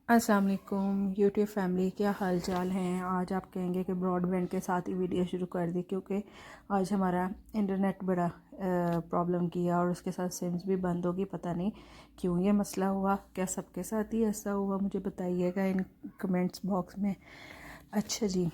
अस्सलाम वालेकुम YouTube family, क्या हाल चाल हैं। आज आप कहेंगे कि ब्रॉडबैंड के साथ ही वीडियो शुरू कर दी, क्योंकि आज हमारा इंटरनेट बड़ा प्रॉब्लम किया और उसके साथ सिम्स भी बंद होगी। पता नहीं क्यों ये मसला हुआ, क्या सबके साथ ही ऐसा हुआ, मुझे बताइएगा इन कमेंट्स बॉक्स में। अच्छा जी,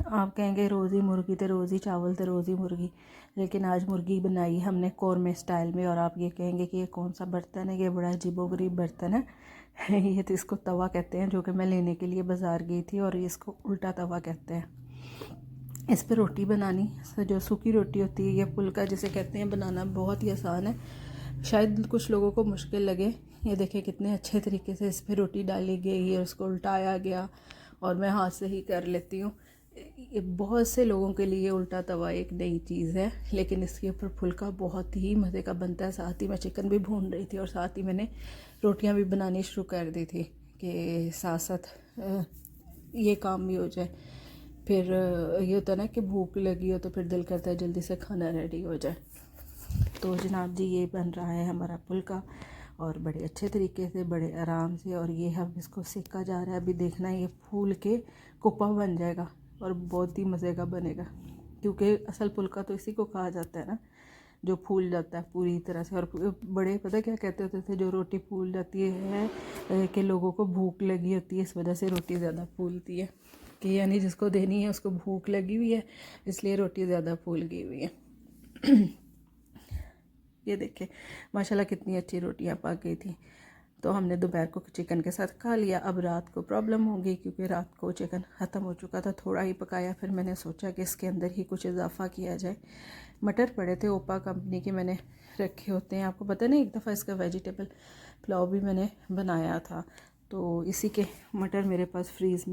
आप कहेंगे रोज़ी मुर्गी तो रोज़ी चावल तो रोज़ी मुर्गी, लेकिन आज मुर्गी बनाई हमने कौरमे स्टाइल में। और आप ये कहेंगे कि ये कौन सा बर्तन है, ये बड़ा अजीबोगरीब बर्तन है। ये तो इसको तवा कहते हैं, जो कि मैं लेने के लिए बाज़ार गई थी, और इसको उल्टा तवा कहते हैं। इस पर रोटी बनानी, जो सूखी रोटी होती है, ये पुल्का जिसे कहते हैं, बनाना बहुत ही आसान है। शायद कुछ लोगों को मुश्किल लगे। ये देखें कितने अच्छे तरीके से इस पर रोटी डाली गई और उसको उल्टाया गया, और मैं हाथ से ही कर लेती हूँ। ये बहुत से लोगों के लिए उल्टा तवा एक नई चीज़ है, लेकिन इसके ऊपर फुल्का बहुत ही मज़े का बनता है। साथ ही मैं चिकन भी भून रही थी और साथ ही मैंने रोटियां भी बनानी शुरू कर दी थी कि साथ साथ ये काम भी हो जाए। फिर ये होता है ना कि भूख लगी हो तो फिर दिल करता है जल्दी से खाना रेडी हो जाए। तो जनाब जी, ये बन रहा है हमारा फुल्का, और बड़े अच्छे तरीके से, बड़े आराम से, और ये हम इसको सेका जा रहा है। अभी देखना ये फूल के कुप्पा बन जाएगा और बहुत ही मज़े का बनेगा, क्योंकि असल फुल्का तो इसी को कहा जाता है ना, जो फूल जाता है पूरी तरह से। और बड़े पता क्या कहते होते थे, जो रोटी फूल जाती है कि लोगों को भूख लगी होती है, इस वजह से रोटी ज़्यादा फूलती है, कि यानी जिसको देनी है उसको भूख लगी हुई है, इसलिए रोटी ज़्यादा फूल गई हुई है। ये देखे माशाल्लाह कितनी अच्छी रोटियां पक गई थी। तो हमने दोपहर को चिकन के साथ खा लिया। अब रात को प्रॉब्लम हो गई, क्योंकि रात को चिकन ख़त्म हो चुका था, थोड़ा ही पकाया। फिर मैंने सोचा कि इसके अंदर ही कुछ इजाफा किया जाए। मटर पड़े थे, ओपा कंपनी के मैंने रखे होते हैं, आपको पता नहीं। एक दफ़ा इसका वेजिटेबल पुलाव भी मैंने बनाया था, तो इसी के मटर मेरे पास फ्रीज़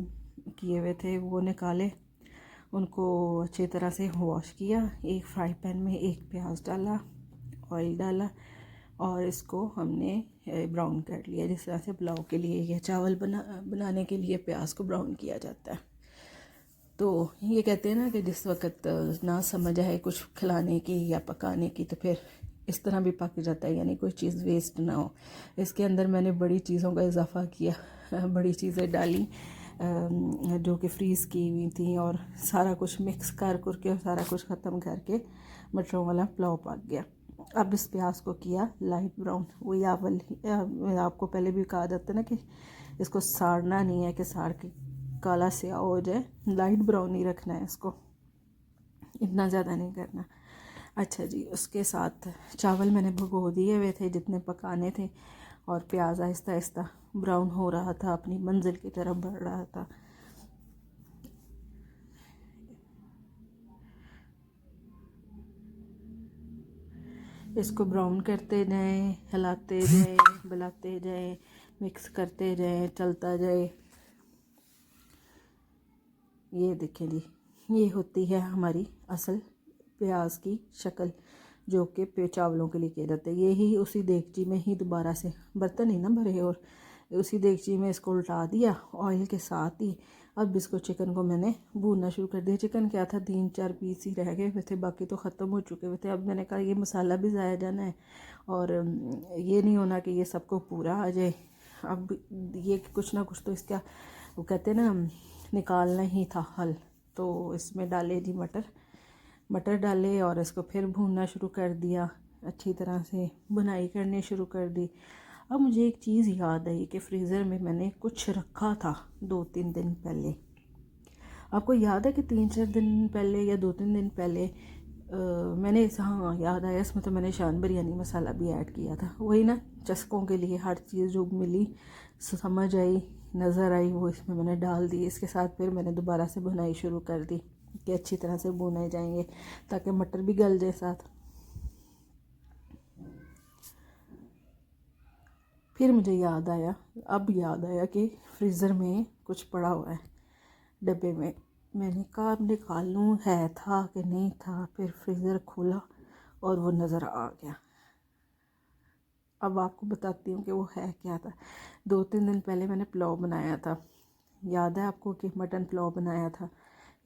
किए हुए थे, वो निकाले, उनको अच्छी तरह से वॉश किया। एक फ्राई पैन में एक प्याज डाला, ऑयल डाला, और इसको हमने ब्राउन कर लिया, जिस तरह से पुलाव के लिए या चावल बनाने के लिए प्याज को ब्राउन किया जाता है। तो ये कहते हैं ना कि जिस वक्त ना समझ आए कुछ खिलाने की या पकाने की, तो फिर इस तरह भी पक जाता है, यानी कोई चीज़ वेस्ट ना हो। इसके अंदर मैंने बड़ी चीज़ों का इजाफा किया, बड़ी चीज़ें डाली जो कि फ्रीज़ की हुई थी, और सारा कुछ मिक्स कर करके और सारा कुछ ख़त्म करके मटरों वाला पुलाव पक गया। अब इस प्याज को किया लाइट ब्राउन। वही आपको पहले भी कहा जाता है ना कि इसको साड़ना नहीं है कि साड़ के काला स्याह हो जाए, लाइट ब्राउन ही रखना है इसको, इतना ज़्यादा नहीं करना। अच्छा जी, उसके साथ चावल मैंने भिगो दिए हुए थे जितने पकाने थे, और प्याज आहिस्ता आहिस्ता ब्राउन हो रहा था, अपनी मंजिल की तरफ बढ़ रहा था। इसको ब्राउन करते जाएं, हिलाते जाएं, मिलाते जाएं, मिक्स करते जाएं, चलता जाए। ये देखें जी, ये होती है हमारी असल प्याज की शक्ल, जो कि चावलों के लिए किया जाता है। यही उसी देगची में ही दोबारा से, बर्तन ही ना भरे, और उसी देगची में इसको उल्टा दिया ऑयल के साथ ही। अब इसको चिकन को मैंने भूनना शुरू कर दिया। चिकन क्या था, 3-4 पीस ही रह गए हुए थे, बाकी तो ख़त्म हो चुके हुए थे। अब मैंने कहा ये मसाला भी ज़ाया जाना है, और ये नहीं होना कि ये सबको पूरा आ जाए। अब ये कुछ ना कुछ तो इसका, वो कहते हैं ना, निकालना ही था हल। तो इसमें डाले जी मटर डाले, और इसको फिर भूनना शुरू कर दिया, अच्छी तरह से बुनाई करनी शुरू कर दी। अब मुझे एक चीज़ याद आई कि फ्रीज़र में मैंने कुछ रखा था 2-3 दिन पहले। आपको याद है कि 3-4 दिन पहले या 2-3 दिन पहले मैंने, हाँ याद आया, इसमें तो मैंने शान बिरयानी मसाला भी ऐड किया था। वही ना, चस्कों के लिए हर चीज़ जो मिली, समझ आई, नज़र आई, वो इसमें मैंने डाल दी। इसके साथ फिर मैंने दोबारा से भुनाई शुरू कर दी कि अच्छी तरह से भुने जाएंगे, ताकि मटर भी गल जाए साथ। फिर मुझे याद आया, अब याद आया कि फ्रीज़र में कुछ पड़ा हुआ है डब्बे में। मैंने कहा अब निकाल लूँ, है था कि नहीं था। फिर फ्रीज़र खोला और वो नज़र आ गया। अब आपको बताती हूँ कि वो है क्या था। 2-3 दिन पहले मैंने पुलाव बनाया था, याद है आपको कि मटन पुलाव बनाया था।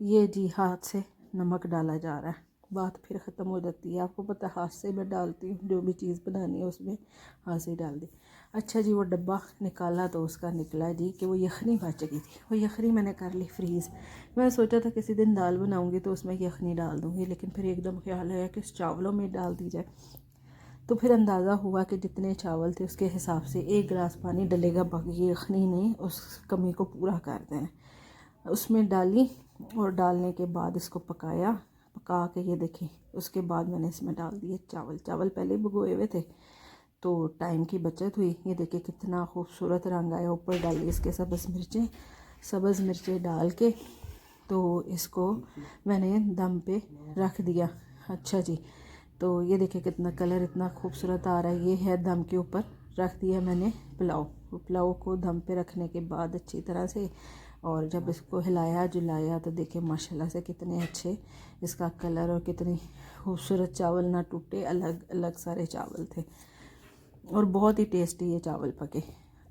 ये जी हाथ से नमक डाला जा रहा है, बात फिर ख़त्म हो जाती है। आपको पता, हाथ से मैं डालती हूँ, जो भी चीज़ बनानी है उसमें हाथ से डाल दी। अच्छा जी, वो डब्बा निकाला तो उसका निकला जी कि वो यखनी बच गई थी। वो यखनी मैंने कर ली फ्रीज़। मैं सोचा था किसी दिन दाल बनाऊँगी तो उसमें यखनी डाल दूँगी, लेकिन फिर एकदम ख्याल आया कि उस चावलों में डाल दी जाए। तो फिर अंदाज़ा हुआ कि जितने चावल थे उसके हिसाब से 1 गिलास पानी डलेगा, बाकी यखनी ने उस कमी को पूरा कर देना। उसमें डाली और डालने के बाद इसको पका के ये देखें, उसके बाद मैंने इसमें डाल दिए चावल। चावल पहले भिगोए हुए थे तो टाइम की बचत हुई। ये देखिए कितना खूबसूरत रंग आया। ऊपर डाली इसके सब्ज़ मिर्चें डाल के तो इसको मैंने दम पे रख दिया। अच्छा जी, तो ये देखिए कितना कलर इतना खूबसूरत आ रहा है। ये है दम के ऊपर रख दिया मैंने पुलाव को दम पे रखने के बाद अच्छी तरह से, और जब इसको हिलाया जुलाया तो देखिए माशाल्लाह से कितने अच्छे इसका कलर और कितनी खूबसूरत चावल ना टूटे, अलग अलग सारे चावल थे और बहुत ही टेस्टी ये चावल पके।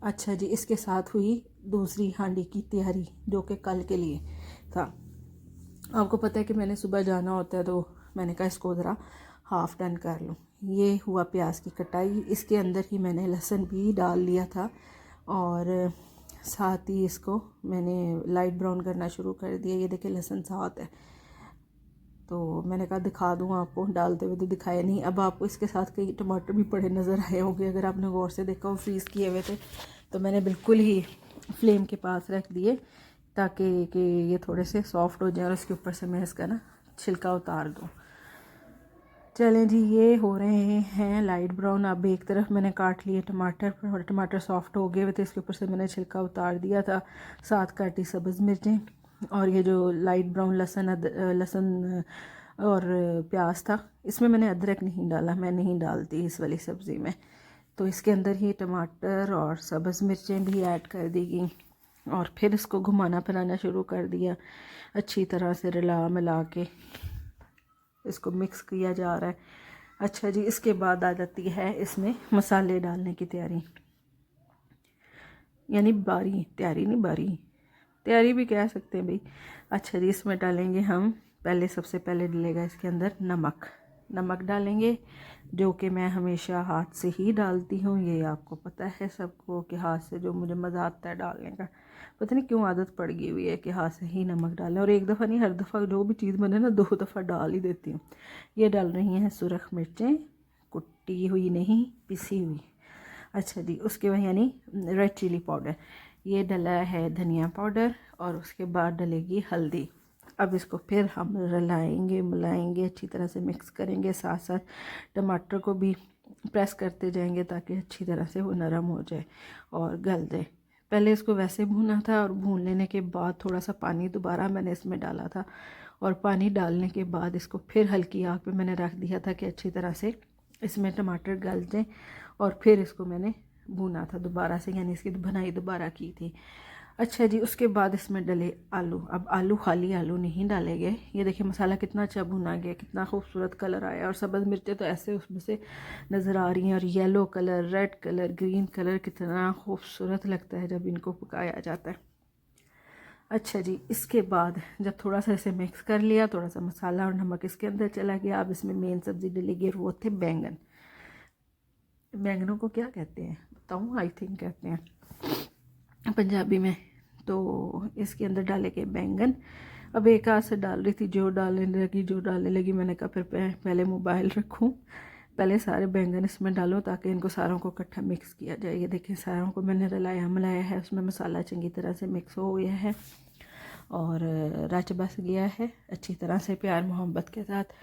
अच्छा जी, इसके साथ हुई दूसरी हांडी की तैयारी जो कि कल के लिए था। आपको पता है कि मैंने सुबह जाना होता है तो मैंने कहा इसको ज़रा हाफ़ डन कर लूँ। ये हुआ प्याज की कटाई, इसके अंदर ही मैंने लहसुन भी डाल लिया था और साथ ही इसको मैंने लाइट ब्राउन करना शुरू कर दिया। ये देखिए लहसुन साथ है, तो मैंने कहा दिखा दूँ आपको, डालते हुए तो दिखाया नहीं। अब आपको इसके साथ कई टमाटर भी पड़े नज़र आए होंगे, अगर आपने गौर से देखा वो फ्रीज़ किए हुए थे, तो मैंने बिल्कुल ही फ्लेम के पास रख दिए ताकि ये थोड़े से सॉफ्ट हो जाए और उसके ऊपर से मैं इसका ना छिलका उतार दूँ। चलें जी, ये हो रहे हैं लाइट ब्राउन। अब एक तरफ मैंने काट लिए टमाटर, और टमाटर सॉफ्ट हो गए हुए थे, इसके ऊपर से मैंने छिलका उतार दिया था। साथ काटी सब्ज़ मिर्चें और ये जो लाइट ब्राउन लहसुन और प्याज था, इसमें मैंने अदरक नहीं डाला, मैं नहीं डालती इस वाली सब्ज़ी में। तो इसके अंदर ही टमाटर और सब्ज़ मिर्चें भी ऐड कर दी गई और फिर इसको घुमाना फिराना शुरू कर दिया। अच्छी तरह से रला मिला के इसको मिक्स किया जा रहा है। अच्छा जी, इसके बाद आ जाती है इसमें मसाले डालने की तैयारी, यानी बारी, तैयारी नहीं बारी, तैयारी भी कह सकते हैं भाई। अच्छा जी, इसमें डालेंगे हम सबसे पहले डलेगा इसके अंदर नमक डालेंगे, जो कि मैं हमेशा हाथ से ही डालती हूँ। ये आपको पता है सबको कि हाथ से जो मुझे मज़ा आता है डालने का, पता नहीं क्यों आदत पड़ गई हुई है कि हाथ से ही नमक डालें, और एक दफ़ा नहीं हर दफ़ा जो भी चीज़ बने ना 2 दफ़ा डाल ही देती हूँ। ये डाल रही हैं सुरख मिर्चें, कुटी हुई नहीं, पिसी हुई। अच्छा जी, उसके बाद यानी रेड चिली पाउडर, ये डला है धनिया पाउडर, और उसके बाद डलेगी हल्दी। अब इसको फिर हम रलाएंगे मिलाएंगे, अच्छी तरह से मिक्स करेंगे, साथ साथ टमाटर को भी प्रेस करते जाएंगे ताकि अच्छी तरह से वो नरम हो जाए और गल जाए। पहले इसको वैसे भूना था और भून लेने के बाद थोड़ा सा पानी दोबारा मैंने इसमें डाला था, और पानी डालने के बाद इसको फिर हल्की आग पे मैंने रख दिया था कि अच्छी तरह से इसमें टमाटर गल जाए, और फिर इसको मैंने भूना था दोबारा से, यानी इसकी भुनाई दोबारा की थी। अच्छा जी, उसके बाद इसमें डले आलू। अब आलू खाली आलू नहीं डाले गए। ये देखिए मसाला कितना अच्छा भुना गया, कितना खूबसूरत कलर आया, और सब्ज़ मिर्चें तो ऐसे उसमें से नज़र आ रही हैं, और yellow colour, red colour, green colour, कितना खूबसूरत लगता है जब इनको पकाया जाता है। अच्छा जी, इसके बाद जब थोड़ा सा इसे मिक्स कर लिया, थोड़ा सा मसाला और नमक इसके अंदर चला गया, अब इसमें मेन सब्ज़ी डलेगी, वो थे बैंगन। बैंगनों को क्या कहते हैं बताऊँ, आई थिंक कहते हैं पंजाबी में। तो इसके अंदर डाले के बैंगन। अब एक हाथ से डाल रही थी, जो डालने लगी मैंने कहा फिर पहले मोबाइल रखूं, पहले सारे बैंगन इसमें डालो ताकि इनको सारों को इकट्ठा मिक्स किया जाए। ये देखिए सारों को मैंने मिलाया है, उसमें मसाला चंगी तरह से मिक्स हो गया है और रच बस गया है अच्छी तरह से प्यार मोहब्बत के साथ।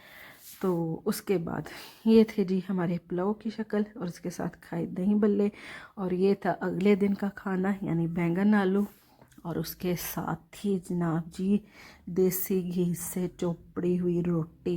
तो उसके बाद ये थे जी हमारे पुलाव की शक्ल, और उसके साथ खाए दही बल्ले, और ये था अगले दिन का खाना यानी बैंगन आलू, और उसके साथ ही जनाब जी देसी घी से चोपड़ी हुई रोटी।